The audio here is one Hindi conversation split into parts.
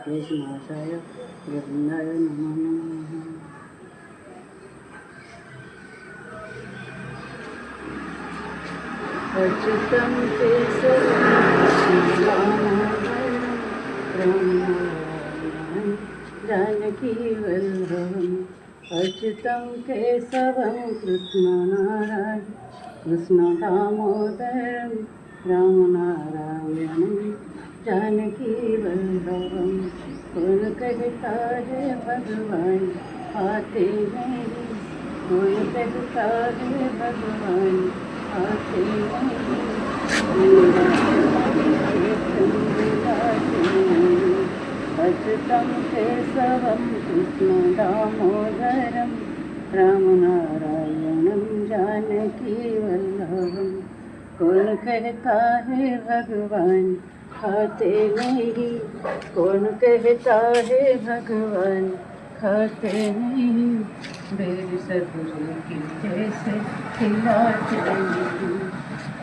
केशनाशाय गोविन्दाय नमो नमः। अच्युतं केशवं जानकीवल्लभम् अच्युतं केशवं कृष्णनारायण कृष्णदामोदरं रामनारायणं जानकीवल्लभं। कौन कहता है भगवान आते नहीं, कौन कहता है भगवान आते नहीं, अच्युतं केशवं कृष्णदामोदरं रामनारायणं जानकीवल्लभं। कौन कहता है भगवान खाते नहीं, कौन कहता है भगवान खाते नहीं, बेर सदगुरु की जैसे खिलाते नहीं।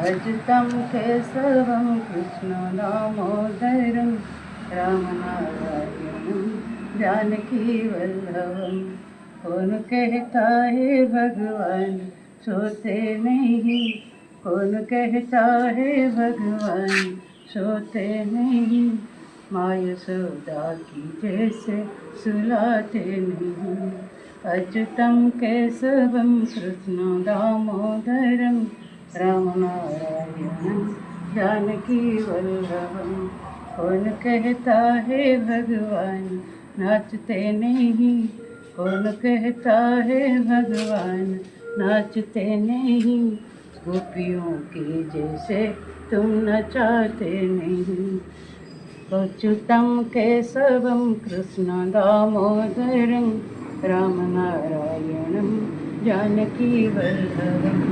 अच्युतं केशवं कृष्णदामोदरं रामनारायणं जानकीवल्लभं। कौन कहता है भगवान सोते नहीं, कौन कहता है भगवान सोते नहीं, माँ यशोदा की जैसे सुलाते नहीं। अच्युतं केशवं कृष्णदामोदरं रामनारायणं जानकीवल्लभं। कौन कहता है भगवान नाचते नहीं, कौन कहता है भगवान नाचते नहीं, गोपियों के जैसे तुम नचाते नहीं। अच्युतं केशवं कृष्णदामोदरं रामनारायणं जानकीवल्लभम्।